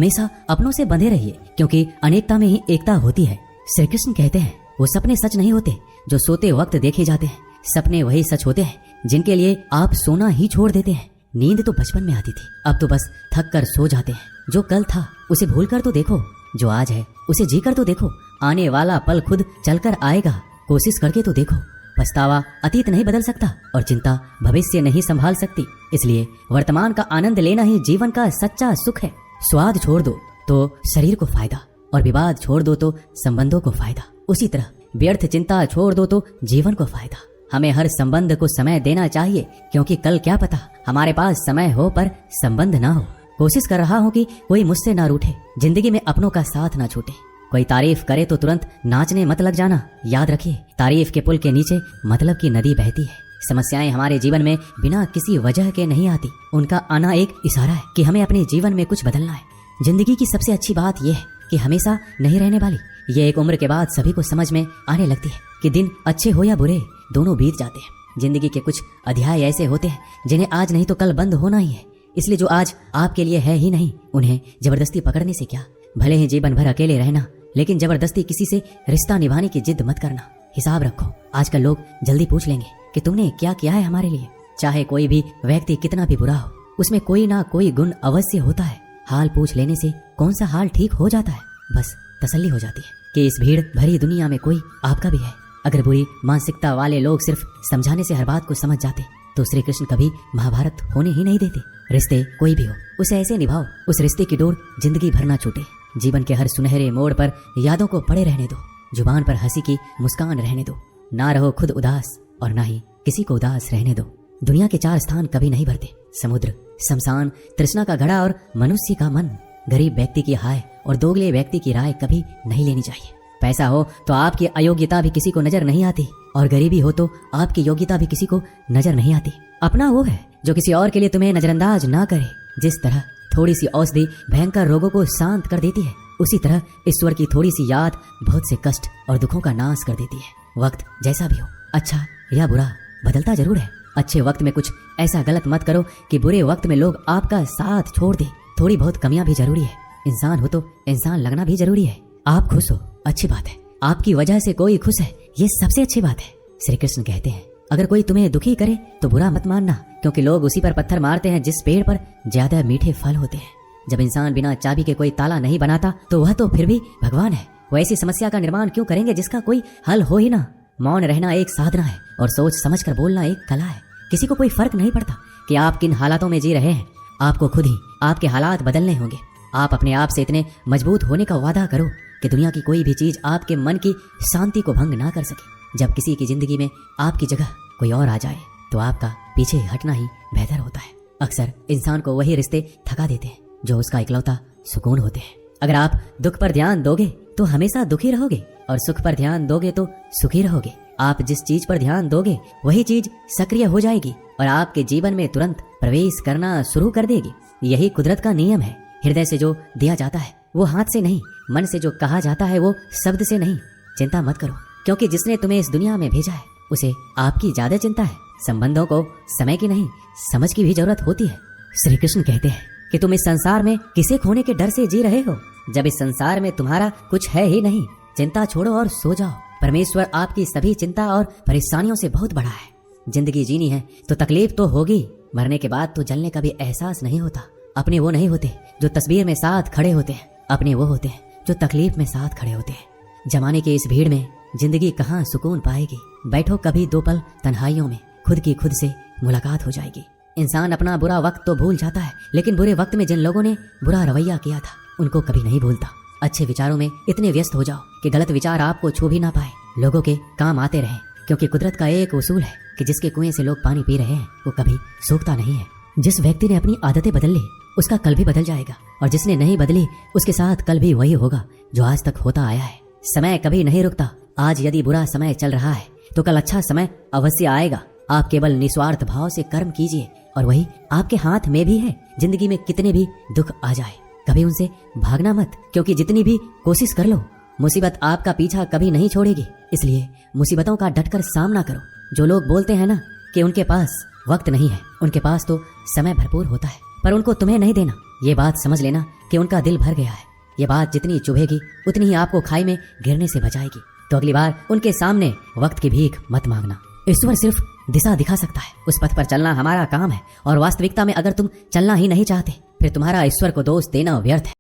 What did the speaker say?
हमेशा अपनों से बंधे रहिए, क्योंकि अनेकता में ही एकता होती है। श्री कृष्ण कहते हैं वो सपने सच नहीं होते जो सोते वक्त देखे जाते हैं। सपने वही सच होते हैं जिनके लिए आप सोना ही छोड़ देते हैं। नींद तो बचपन में आती थी, अब तो बस थक कर सो जाते हैं। जो कल था उसे भूल कर तो देखो, जो आज है उसे जी कर तो देखो। आने वाला पल खुद चलकर आएगा, कोशिश करके तो देखो। पछतावा अतीत नहीं बदल सकता और चिंता भविष्य नहीं संभाल सकती। इसलिए वर्तमान का आनंद लेना ही जीवन का सच्चा सुख है। स्वाद छोड़ दो तो शरीर को फायदा, और विवाद छोड़ दो तो संबंधों को फायदा। उसी तरह व्यर्थ चिंता छोड़ दो तो जीवन को फायदा। हमें हर संबंध को समय देना चाहिए, क्योंकि कल क्या पता हमारे पास समय हो पर संबंध ना हो। कोशिश कर रहा हूँ कि कोई मुझसे ना रूठे, जिंदगी में अपनों का साथ ना छूटे। कोई तारीफ करे तो तुरंत नाचने मत लग जाना। याद रखिए, तारीफ के पुल के नीचे मतलब की नदी बहती है। समस्याएं हमारे जीवन में बिना किसी वजह के नहीं आती, उनका आना एक इशारा है कि हमें अपने जीवन में कुछ बदलना है। जिंदगी की सबसे अच्छी बात यह है कि हमेशा नहीं रहने वाली। ये एक उम्र के बाद सभी को समझ में आने लगती है कि दिन अच्छे हो या बुरे, दोनों बीत जाते हैं। जिंदगी के कुछ अध्याय ऐसे होते हैं जिन्हें आज नहीं तो कल बंद होना ही है। इसलिए जो आज आपके लिए है ही नहीं, उन्हें जबरदस्ती पकड़ने से क्या। भले ही जीवन भर अकेले रहना, लेकिन जबरदस्ती किसी से रिश्ता निभाने की जिद मत करना। हिसाब रखो, आजकल लोग जल्दी पूछ लेंगे कि तुमने क्या किया है हमारे लिए। चाहे कोई भी व्यक्ति कितना भी बुरा हो, उसमें कोई ना कोई गुण अवश्य होता है। हाल पूछ लेने से कौन सा हाल ठीक हो जाता है, बस तसल्ली हो जाती है कि इस भीड़ भरी दुनिया में कोई आपका भी है। अगर बुरी मानसिकता वाले लोग सिर्फ समझाने से हर बात को समझ जाते तो श्री कृष्ण कभी महाभारत होने ही नहीं देते। रिश्ते कोई भी हो, उसे ऐसे निभाओ उस रिश्ते की डोर जिंदगी भर ना छूटे। जीवन के हर सुनहरे मोड़ पर यादों को पड़े रहने दो, जुबान पर हंसी की मुस्कान रहने दो। ना रहो खुद उदास और ना ही किसी को उदास रहने दो। दुनिया के 4 स्थान कभी नहीं भरते, समुद्र, शमशान, तृष्णा का घड़ा और मनुष्य का मन। गरीब व्यक्ति की हाय और दोगले व्यक्ति की राय कभी नहीं लेनी चाहिए। पैसा हो तो आपकी अयोग्यता भी किसी को नजर नहीं आती, और गरीबी हो तो आपकी योग्यता भी किसी को नजर नहीं आती। अपना वो है जो किसी और के लिए तुम्हें नजरअंदाज ना करे। जिस तरह थोड़ी सी औषधि भयंकर रोगों को शांत कर देती है, उसी तरह ईश्वर की थोड़ी सी याद बहुत से कष्ट और दुखों का नाश कर देती है। वक्त जैसा भी हो, अच्छा या बुरा, बदलता जरूर है। अच्छे वक्त में कुछ ऐसा गलत मत करो कि बुरे वक्त में लोग आपका साथ छोड़ दे। थोड़ी बहुत कमियां भी जरूरी है। इंसान हो तो इंसान लगना भी जरूरी है। आप खुश हो, अच्छी बात है। आपकी वजह से कोई खुश है, ये सबसे अच्छी बात है। श्री कृष्ण कहते हैं अगर कोई तुम्हें दुखी करे तो बुरा मत मानना, क्योंकि लोग उसी पर पत्थर मारते हैं जिस पेड़ पर ज्यादा मीठे फल होते हैं। जब इंसान बिना चाबी के कोई ताला नहीं बनाता तो वह तो फिर भी भगवान है। वो ऐसी समस्या का निर्माण क्यों करेंगे जिसका कोई हल हो ही ना। मौन रहना एक साधना है और सोच समझ कर बोलना एक कला है। किसी को कोई फर्क नहीं पड़ता कि आप किन हालातों में जी रहे हैं। आपको खुद ही आपके हालात बदलने होंगे। आप अपने आप से इतने मजबूत होने का वादा करो कि दुनिया की कोई भी चीज आपके मन की शांति को भंग ना कर सके। जब किसी की जिंदगी में आपकी जगह कोई और आ जाए तो आपका पीछे हटना ही बेहतर होता है। अक्सर इंसान को वही रिश्ते थका देते हैं जो उसका इकलौता सुकून होते हैं। अगर आप दुख पर ध्यान दोगे तो हमेशा दुखी रहोगे, और सुख पर ध्यान दोगे तो सुखी रहोगे। आप जिस चीज पर ध्यान दोगे वही चीज सक्रिय हो जाएगी और आपके जीवन में तुरंत प्रवेश करना शुरू कर देगी। यही कुदरत का नियम है। हृदय से जो दिया जाता है वो हाथ से नहीं, मन से जो कहा जाता है वो शब्द से नहीं। चिंता मत करो, क्योंकि जिसने तुम्हें इस दुनिया में भेजा है उसे आपकी ज्यादा चिंता है। संबंधों को समय की नहीं, समझ की भी जरूरत होती है। श्री कृष्ण कहते हैं कि तुम इस संसार में किसे खोने के डर से जी रहे हो, जब इस संसार में तुम्हारा कुछ है ही नहीं। चिंता छोड़ो और सो जाओ। परमेश्वर आपकी सभी चिंता और परेशानियों से बहुत बड़ा है। जिंदगी जीनी है तो तकलीफ तो होगी, मरने के बाद तो जलने का भी एहसास नहीं होता। अपने वो नहीं होते जो तस्वीर में साथ खड़े होते हैं, अपने वो होते हैं जो तकलीफ में साथ खड़े होते हैं। जमाने की इस भीड़ में जिंदगी कहाँ सुकून पाएगी। बैठो कभी 2 पल तन्हाइयों में, खुद की खुद से मुलाकात हो जाएगी। इंसान अपना बुरा वक्त तो भूल जाता है, लेकिन बुरे वक्त में जिन लोगों ने बुरा रवैया किया था उनको कभी नहीं भूलता। अच्छे विचारों में इतने व्यस्त हो जाओ कि गलत विचार आपको छू भी ना पाए। लोगों के काम आते रहे, क्योंकि कुदरत का एक उसूल है कि जिसके कुएं से लोग पानी पी रहे हैं वो कभी सूखता नहीं है। जिस व्यक्ति ने अपनी आदतें बदल ली उसका कल भी बदल जाएगा, और जिसने नहीं बदली उसके साथ कल भी वही होगा जो आज तक होता आया है। समय कभी नहीं रुकता। आज यदि बुरा समय चल रहा है तो कल अच्छा समय अवश्य आएगा। आप केवल निस्वार्थ भाव से कर्म कीजिए और वही आपके हाथ में भी है। जिंदगी में कितने भी दुख आ जाए कभी उनसे भागना मत, क्योंकि जितनी भी कोशिश कर लो मुसीबत आपका पीछा कभी नहीं छोड़ेगी। इसलिए मुसीबतों का डटकर सामना करो। जो लोग बोलते हैं ना कि उनके पास वक्त नहीं है, उनके पास तो समय भरपूर होता है। पर उनको तुम्हें नहीं देना। ये बात समझ लेना कि उनका दिल भर गया है। ये बात जितनी चुभेगी उतनी ही आपको खाई में गिरने से बचाएगी। तो अगली बार उनके सामने वक्त की भीख मत मांगना। ईश्वर सिर्फ दिशा दिखा सकता है, उस पथ पर चलना हमारा काम है। और वास्तविकता में अगर तुम चलना ही नहीं चाहते फिर तुम्हारा ईश्वर को दोष देना व्यर्थ है।